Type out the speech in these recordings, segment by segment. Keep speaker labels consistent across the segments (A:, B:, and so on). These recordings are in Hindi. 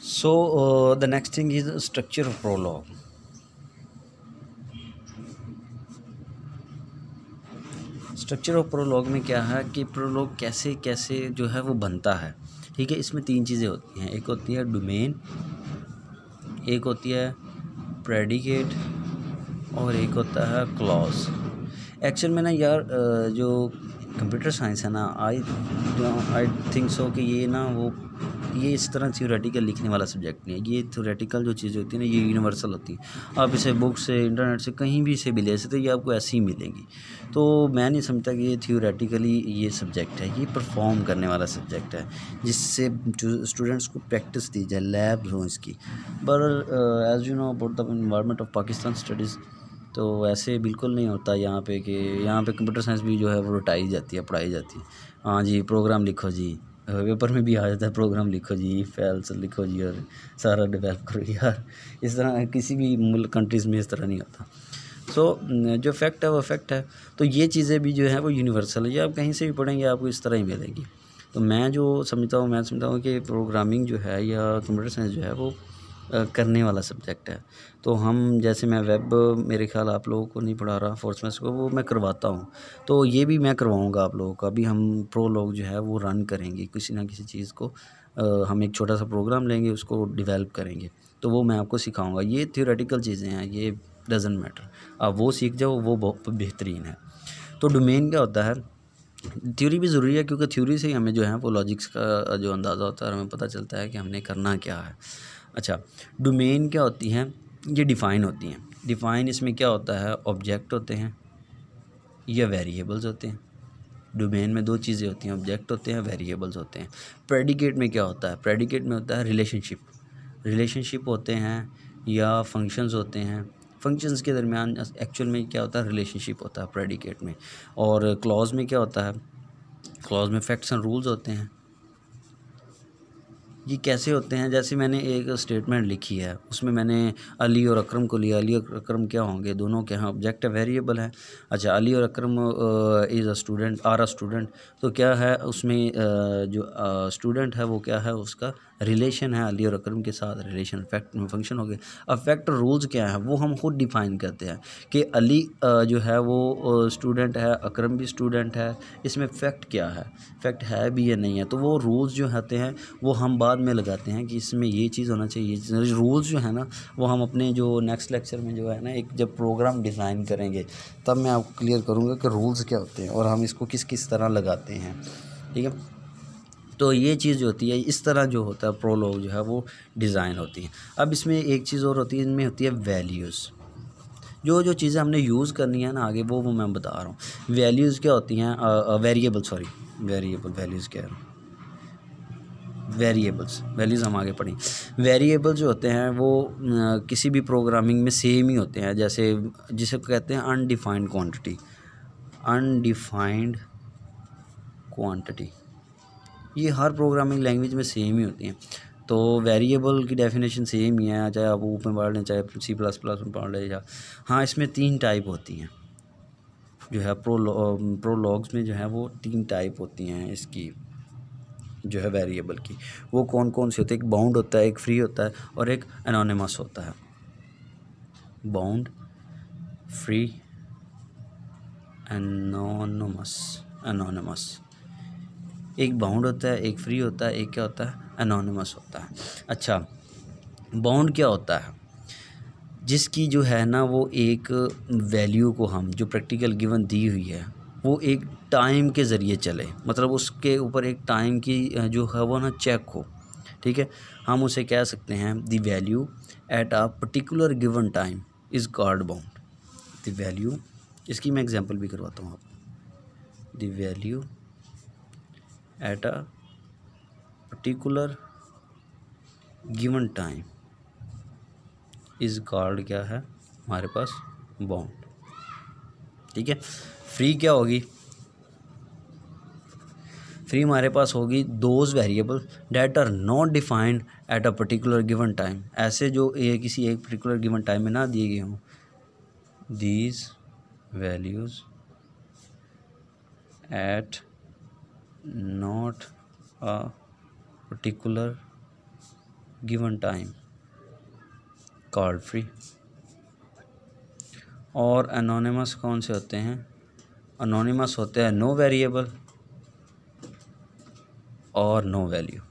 A: So the next thing is structure of prologue. Structure of Prolog में क्या है कि प्रोलॉग कैसे कैसे जो है वो बनता है। ठीक है, इसमें तीन चीज़ें होती हैं, एक होती है डोमेन, एक होती है प्रेडिकेट और एक होता है क्लॉज। एक्चुअल में ना यार जो कंप्यूटर साइंस है ना, आई थिंक सो कि ये ना वो ये इस तरह थ्योरेटिकल लिखने वाला सब्जेक्ट नहीं है। ये थ्योरेटिकल जो चीज़ें होती है ना, ये यूनिवर्सल होती है। आप इसे बुक से, इंटरनेट से, कहीं भी से भी ले सकते, ये आपको ऐसी ही मिलेंगी। तो मैं नहीं समझता कि ये थ्योरेटिकली ये सब्जेक्ट है, ये परफॉर्म करने वाला सब्जेक्ट है, जिससे जो स्टूडेंट्स को प्रैक्टिस दी जाए, लैब्स हों इसकी। पर as you know about the environment of Pakistan studies, तो ऐसे बिल्कुल नहीं होता यहाँ पे कि यहाँ पे कंप्यूटर साइंस भी जो है वो रटाई जाती है, पढ़ाई जाती है। हाँ जी, प्रोग्राम लिखो जी, पेपर में भी आ जाता है प्रोग्राम लिखो जी, फाइल्स लिखो जी और सारा डेवलप करो यार। इस तरह किसी भी मुल्क कंट्रीज़ में इस तरह नहीं होता। सो जो फैक्ट है वो फैक्ट है। तो ये चीज़ें भी जो है वो यूनिवर्सल है, ये आप कहीं से भी पढ़ेंगे आपको इस तरह ही मिलेगी। तो मैं समझता हूँ कि प्रोग्रामिंग जो है या कंप्यूटर साइंस जो है वो करने वाला सब्जेक्ट है। तो हम जैसे मैं वेब, मेरे ख्याल आप लोगों को नहीं पढ़ा रहा फोर्थ सेमेस्टर को, वो मैं करवाता हूँ। तो ये भी मैं करवाऊँगा आप लोगों को। अभी हम प्रोलॉग जो है वो रन करेंगे, किसी ना किसी चीज़ को हम एक छोटा सा प्रोग्राम लेंगे, उसको डेवलप करेंगे, तो वो मैं आपको सिखाऊँगा। ये थ्योरेटिकल चीज़ें हैं, ये डज़न्ट मैटर, आप वो सीख जाओ, वो बहुत बेहतरीन है। तो डोमेन क्या होता है, थ्योरी भी ज़रूरी है, क्योंकि थ्योरी से ही हमें जो है वो लॉजिक्स का जो अंदाज़ा होता है, हमें पता चलता है कि हमने करना क्या है। अच्छा, डोमेन क्या होती हैं, ये डिफ़ाइन होती हैं। डिफ़ाइन इसमें क्या होता है, ऑब्जेक्ट होते हैं या वेरिएबल्स होते हैं। डोमेन में दो चीज़ें होती हैं, ऑब्जेक्ट होते हैं, वेरिएबल्स होते हैं। प्रेडिकेट में क्या होता है, प्रेडिकेट में होता है रिलेशनशिप, रिलेशनशिप होते हैं या फंक्शंस होते हैं। फंक्शंस के दरमियान एक्चुअल में क्या होता है, रिलेशनशिप होता है प्रेडिकेट में। और क्लॉज में क्या होता है, क्लॉज में फैक्ट्स एंड रूल्स होते हैं। ये कैसे होते हैं, जैसे मैंने एक स्टेटमेंट लिखी है, उसमें मैंने अली और अकरम को लिया। अली और अकरम क्या होंगे, दोनों के यहाँ ऑब्जेक्ट वेरिएबल है। अच्छा, अली और Akram is a student, are a student, तो क्या है उसमें जो स्टूडेंट है वो क्या है, उसका रिलेशन है अली और अकरम के साथ, रिलेशन फैक्ट फंक्शन हो गए। अब फैक्ट और रूल्स क्या है वो हम खुद डिफाइन करते हैं कि अली जो है वो स्टूडेंट है, अकरम भी स्टूडेंट है। इसमें फैक्ट क्या है, फैक्ट है भी या नहीं है। तो वो रूल्स जो होते हैं वो हम बाद में लगाते हैं कि इसमें ये चीज़ होना चाहिए। रूल्स जो है ना, वो हम अपने जो नेक्स्ट लेक्चर में जो है ना, एक जब प्रोग्राम डिज़ाइन करेंगे तब मैं आपको क्लियर करूँगा कि रूल्स क्या होते हैं और हम इसको किस किस तरह लगाते हैं। ठीक है, तो ये चीज़ जो होती है, इस तरह जो होता है प्रोलॉग जो है वो डिज़ाइन होती है। अब इसमें एक चीज़ और होती है, इनमें होती है वैल्यूज़। जो जो चीज़ें हमने यूज़ करनी है ना आगे, वो मैं बता रहा हूँ। वैल्यूज़ क्या होती हैं, वेरिएबल, सॉरी वेरिएबल, वैल्यूज़ क्या है, वेरिएबल्स, वैल्यूज़ हम आगे पढ़ेंगे। वेरिएबल जो होते हैं वो किसी भी प्रोग्रामिंग में सेम ही होते हैं, जैसे जिसे कहते हैं अनडिफाइंड क्वांटिटी, अनडिफाइंड क्वांटिटी, ये हर प्रोग्रामिंग लैंग्वेज में सेम ही होती हैं। तो वेरिएबल की डेफिनेशन सेम ही है, चाहे आप ऊपर पढ़ लें, चाहे C++ में पढ़ लें। या हाँ, इसमें तीन टाइप होती हैं, जो है प्रोलॉग्स में जो है वो तीन टाइप होती हैं इसकी, जो है वेरिएबल की। वो कौन कौन से होते हैं, एक बाउंड होता है, एक फ्री होता है और एक एनोनिमस होता है। Bound, free, anonymous, anonymous. एक बाउंड होता है, एक फ्री होता है, एक क्या होता है, एनोनिमस होता है। अच्छा, बाउंड क्या होता है, जिसकी जो है ना वो एक वैल्यू को हम, जो प्रैक्टिकल गिवन दी हुई है, वो एक टाइम के ज़रिए चले, मतलब उसके ऊपर एक टाइम की जो है वो ना चेक हो। ठीक है, हम उसे कह सकते हैं the value eight a particular given time is called bound. The value, इसकी मैं एग्जांपल भी करवाता हूँ आपको। The value eight a particular given time is called क्या है हमारे पास, बाउंड। ठीक है, फ्री क्या होगी, फ्री हमारे पास होगी those variable that are not defined at a particular given time, ऐसे जो किसी एक पर्टिकुलर गिवन टाइम में ना दिए गए हों। These values at not a particular given time called free. और एनोनिमस कौन से होते हैं? एनोनिमस होते हैं नो वेरिएबल और नो वैल्यू।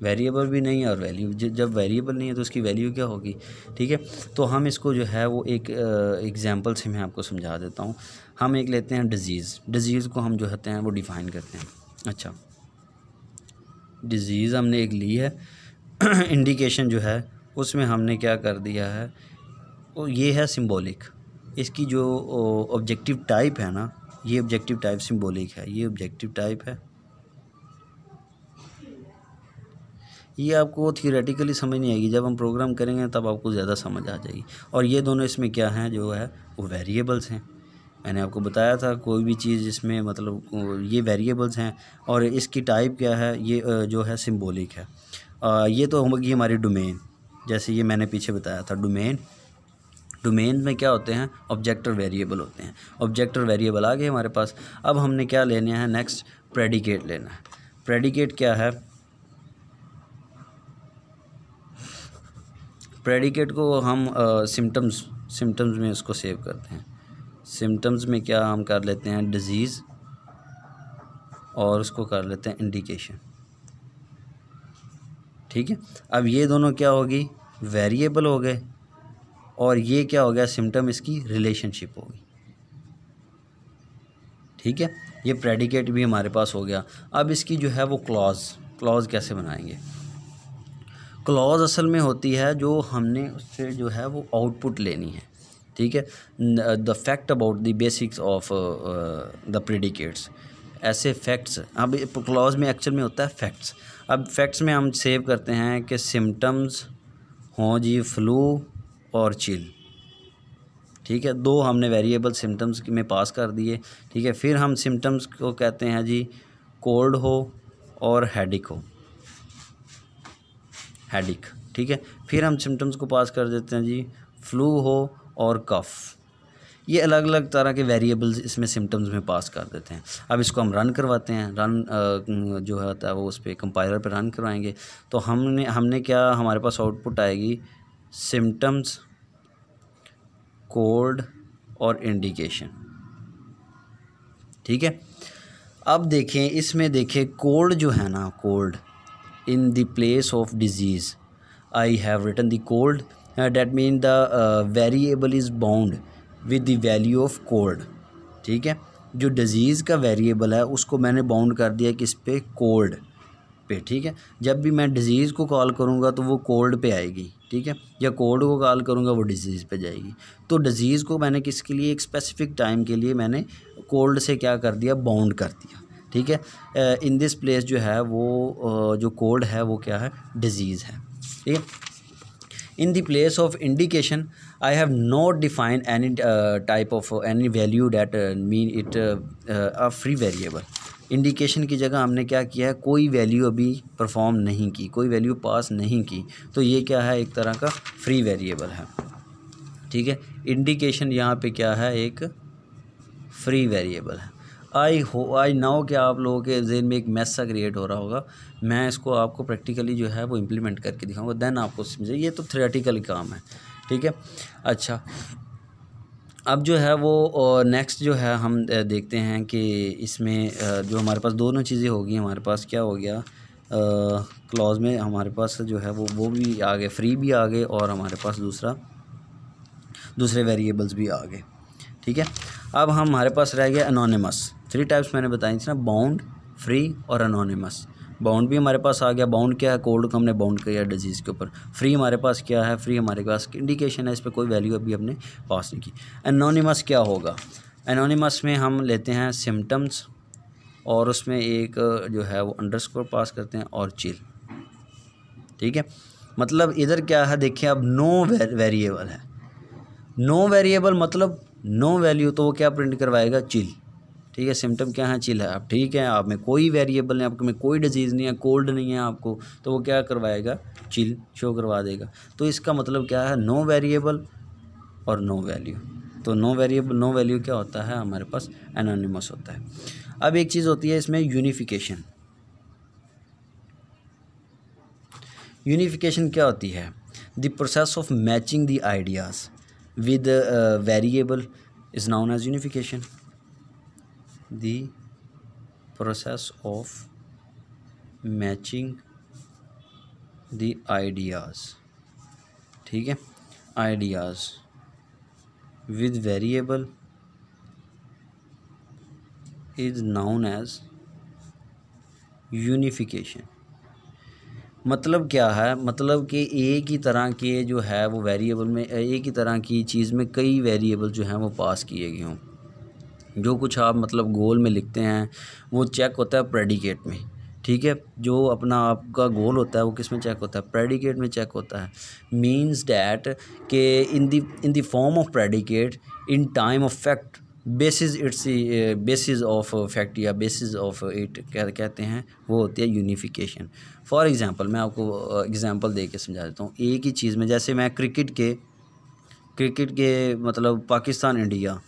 A: वेरिएबल भी नहीं और वैल्यू, जब वेरिएबल नहीं है तो उसकी वैल्यू क्या होगी? ठीक है, तो हम इसको जो है वो एक एग्जांपल से मैं आपको समझा देता हूँ। हम एक लेते हैं डिज़ीज़ को हम जो होते हैं वो डिफ़ाइन करते हैं। अच्छा, डिज़ीज़ हमने एक ली है इंडिकेशन जो है उसमें हमने क्या कर दिया है, वो ये है सिंबॉलिक। इसकी जो ऑब्जेक्टिव टाइप है ना, ये ऑब्जेक्टिव टाइप सिंबॉलिक है, ये ऑब्जेक्टिव टाइप है। ये आपको थियोरेटिकली समझ नहीं आएगी, जब हम प्रोग्राम करेंगे तब आपको ज़्यादा समझ आ जाएगी। और ये दोनों इसमें क्या हैं, जो है वो वेरिएबल्स हैं। मैंने आपको बताया था कोई भी चीज़ इसमें मतलब ये वेरिएबल्स हैं और इसकी टाइप क्या है, ये जो है सिंबॉलिक है। ये तो होगी हमारी डोमेन, जैसे ये मैंने पीछे बताया था डोमेन में क्या होते हैं, ऑब्जेक्ट और वेरिएबल होते हैं। ऑब्जेक्ट और वेरिएबल आ गए हमारे पास। अब हमने क्या लेना है, नेक्स्ट प्रेडिकेट लेना है। प्रेडिकेट क्या है? प्रेडिकेट को हम सिम्टम्स में इसको सेव करते हैं। सिम्टम्स में क्या हम कर लेते हैं, डिजीज़, और उसको कर लेते हैं इंडिकेशन। ठीक है, अब ये दोनों क्या होगी, वेरिएबल हो गए, और ये क्या हो गया, सिम्टम, इसकी रिलेशनशिप होगी। ठीक है, ये प्रेडिकेट भी हमारे पास हो गया। अब इसकी जो है वो क्लॉज कैसे बनाएंगे? क्लॉज असल में होती है जो हमने उससे जो है वो आउटपुट लेनी है। ठीक है, the fact about the basics of the predicates, ऐसे फैक्ट्स। अब क्लॉज में एक्चुअल में होता है फैक्ट्स। अब फैक्ट्स में हम सेव करते हैं कि सिम्टम्स हों जी फ्लू और चिल। ठीक है, दो हमने वेरिएबल सिम्टम्स में पास कर दिए। ठीक है, फिर हम सिम्टम्स को कहते हैं जी कोल्ड हो और हेडिक हो, हेडिक। ठीक है, फिर हम सिम्टम्स को पास कर देते हैं जी फ्लू हो और कफ़। ये अलग अलग तरह के वेरिएबल्स इसमें सिम्टम्स में पास कर देते हैं। अब इसको हम रन करवाते हैं, रन जो होता है वो उस पर कंपाइलर पर रन करवाएंगे। तो हमने क्या, हमारे पास आउटपुट आएगी सिम्टम्स, कोल्ड और इंडिकेशन। ठीक है, अब देखें इसमें, देखें कोल्ड जो है ना, cold in the place of disease I have written the cold, that mean the variable is bound with the value of cold। ठीक है, जो डिज़ीज़ का वेरिएबल है उसको मैंने बाउंड कर दिया किस पे, कोल्ड पे। ठीक है, जब भी मैं डिज़ीज़ को कॉल करूँगा तो वो कोल्ड पे आएगी। ठीक है, या कोल्ड को कॉल करूँगा वो डिज़ीज़ पे जाएगी। तो डिज़ीज़ को मैंने किसके लिए, एक स्पेसिफिक टाइम के लिए मैंने कोल्ड से क्या कर दिया, बाउंड कर दिया। ठीक है, इन दिस प्लेस जो है वो जो कोल्ड है वो क्या है, डिजीज़ है। ठीक है, in the place of indication I have not define any type of any value that mean it a free variable. Indication की जगह हमने क्या किया है, कोई वैल्यू अभी परफॉर्म नहीं की, कोई वैल्यू पास नहीं की, तो ये क्या है, एक तरह का फ्री वेरिएबल है। ठीक है, इंडिकेशन यहाँ पे क्या है, एक फ्री वेरिएबल है। आई नाउ कि आप लोगों के जहन में एक मैस सा क्रिएट हो रहा होगा। मैं इसको आपको प्रैक्टिकली जो है वो इम्प्लीमेंट करके दिखाऊंगा, देन आपको समझे। ये तो थ्योरेटिकल काम है। ठीक है, अच्छा, अब जो है वो नेक्स्ट जो है हम देखते हैं कि इसमें जो हमारे पास दोनों चीज़ें होगी। हमारे पास क्या हो गया, क्लॉज में हमारे पास जो है वो भी आ गए, फ्री भी आ गए, और हमारे पास दूसरे वेरिएबल्स भी आ गए। ठीक है, अब हमारे पास रह गया एनोनिमस। 3 टाइप्स मैंने बताई थी ना, बाउंड, फ्री और एनोनिमस। बाउंड भी हमारे पास आ गया। बाउंड क्या है, कोल्ड को हमने बाउंड किया डिजीज़ के ऊपर। फ्री हमारे पास क्या है, फ्री हमारे पास इंडिकेशन है, इस पर कोई वैल्यू अभी हमने पास नहीं की। एनोनिमस क्या होगा, एनोनिमस में हम लेते हैं सिम्टम्स और उसमें एक जो है वो अंडरस्कोर पास करते हैं और चिल। ठीक है, मतलब इधर क्या है, देखिए अब नो वेरिएबल है। नो वेरिएबल मतलब नो वैल्यू, तो वो क्या प्रिंट करवाएगा, चिल। ठीक है, सिम्टम क्या है, चिल है। अब ठीक है, आप में कोई वेरिएबल नहीं, आपके में कोई डिजीज़ नहीं है, कोल्ड नहीं है आपको, तो वो क्या करवाएगा, चिल शो करवा देगा। तो इसका मतलब क्या है, नो वेरिएबल और नो वैल्यू। तो नो वेरिएबल नो वैल्यू क्या होता है, हमारे पास एनोनिमस होता है। अब एक चीज़ होती है इसमें यूनिफिकेशन। यूनिफिकेशन क्या होती है? The process of matching the ideas with variable is known as unification. The process of matching the ideas, ठीक है, ideas with variable is known as unification. मतलब क्या है? मतलब कि एक ही तरह के जो है वो वेरिएबल में, एक ही तरह की चीज़ में कई वेरिएबल जो हैं वो पास किए गए हों। जो कुछ आप मतलब गोल में लिखते हैं वो चेक होता है प्रेडिकेट में, ठीक है। जो अपना आपका गोल होता है वो किस में चेक होता है? प्रेडिकेट में चेक होता है। मीन्स डैट के in the form of predicate in time of fact basis it's basis of fact या बेसिस ऑफ इट क्या कहते हैं, वो होती है यूनिफिकेशन। फॉर एग्ज़ाम्पल मैं आपको एग्ज़ाम्पल दे के समझा देता हूँ। एक ही चीज़ में जैसे मैं क्रिकेट के मतलब पाकिस्तान इंडिया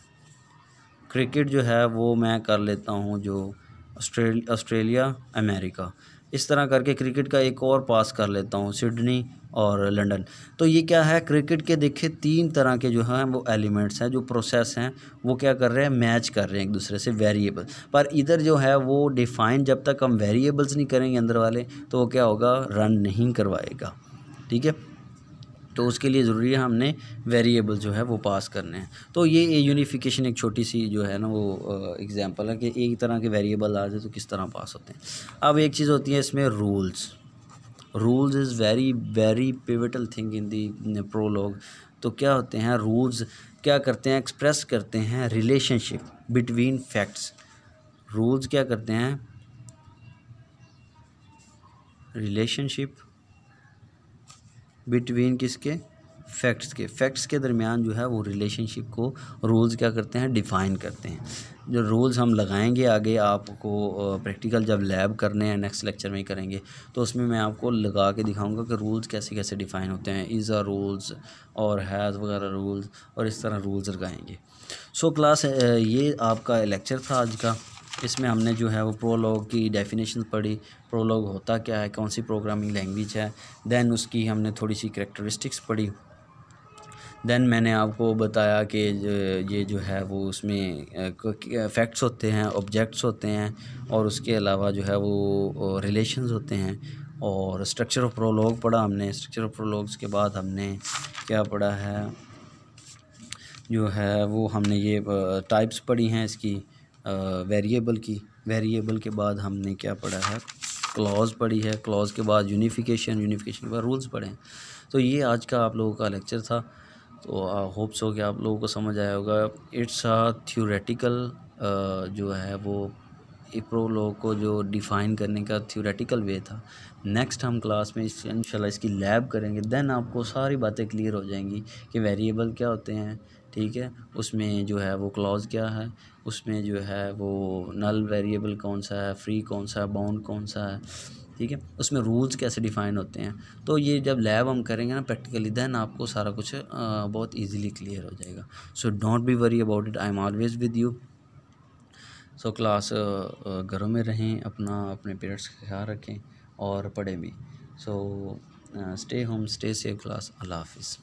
A: क्रिकेट जो है वो मैं कर लेता हूँ जो ऑस्ट्रेलिया अमेरिका, इस तरह करके क्रिकेट का एक और पास कर लेता हूँ सिडनी और लंदन। तो ये क्या है? क्रिकेट के देखिए 3 तरह के जो हैं वो एलिमेंट्स हैं, जो प्रोसेस हैं वो क्या कर रहे हैं? मैच कर रहे हैं एक दूसरे से वेरिएबल। पर इधर जो है वो डिफ़ाइन जब तक हम वेरिएबल्स नहीं करेंगे अंदर वाले तो वो क्या होगा? रन नहीं करवाएगा, ठीक है। तो उसके लिए ज़रूरी है हमने वेरिएबल जो है वो पास करने हैं। तो ये यूनिफिकेशन एक छोटी सी जो है ना वो एग्जांपल है कि एक तरह के वेरिएबल आ जाए तो किस तरह पास होते हैं। अब एक चीज़ होती है इसमें rules is very very pivotal thing in the Prolog. तो क्या होते हैं रूल्स? क्या करते हैं? एक्सप्रेस करते हैं रिलेशनशिप बिटवीन फैक्ट्स। रूल्स क्या करते हैं? रिलेशनशिप बिटवीन किसके? फैक्ट्स के दरमियान जो है वो रिलेशनशिप को रूल्स क्या करते हैं? डिफ़ाइन करते हैं। जो रूल्स हम लगाएंगे आगे आपको प्रैक्टिकल जब लैब करने हैं नेक्स्ट लेक्चर में ही करेंगे तो उसमें मैं आपको लगा के दिखाऊंगा कि रूल्स कैसे कैसे डिफ़ाइन होते हैं, इज़ आ रूल्स और हैज़ वगैरह रूल्स, और इस तरह रूल्स लगाएंगे। सो क्लास ये आपका लेक्चर था आज का। इसमें हमने जो है वो प्रोलॉग की डेफिनेशन पढ़ी, प्रोलॉग होता क्या है, कौन सी प्रोग्रामिंग लैंग्वेज है, देन उसकी हमने थोड़ी सी करैक्टरिस्टिक्स पढ़ी, देन मैंने आपको बताया कि ये जो है वो उसमें फैक्ट्स होते हैं, ऑब्जेक्ट्स होते हैं, और उसके अलावा जो है वो रिलेशंस होते हैं, और स्ट्रक्चर ऑफ प्रोलॉग पढ़ा हमने। स्ट्रक्चर ऑफ प्रोलॉग्स के बाद हमने क्या पढ़ा है जो है वो हमने ये टाइप्स पढ़ी हैं इसकी वेरिएबल की। वेरिएबल के बाद हमने क्या पढ़ा है? क्लॉज पढ़ी है। क्लॉज के बाद यूनिफिकेशन के बाद रूल्स पढ़े हैं। तो ये आज का आप लोगों का लेक्चर था। तो होप सो कि आप लोगों को समझ आया होगा। इट्स अ थ्योरेटिकल जो है वो प्रोलॉग को जो डिफ़ाइन करने का थ्योरेटिकल वे था। नेक्स्ट हम क्लास में इंशाल्लाह इसकी लैब करेंगे, देन आपको सारी बातें क्लियर हो जाएंगी कि वेरिएबल क्या होते हैं, ठीक है, उसमें जो है वो क्लॉज क्या है, उसमें जो है वो नल वेरिएबल कौन सा है, फ्री कौन सा है, बाउंड कौन सा है, ठीक है, उसमें रूल्स कैसे डिफ़ाइन होते हैं। तो ये जब लैब हम करेंगे ना प्रैक्टिकली, देन आपको सारा कुछ बहुत इजीली क्लियर हो जाएगा। So don't be worry about it, I am always with you. So class घरों में रहें, अपने पेरेंट्स का ख्याल रखें और पढ़ें भी। So stay home, stay safe class. अल्लाह हाफिज़।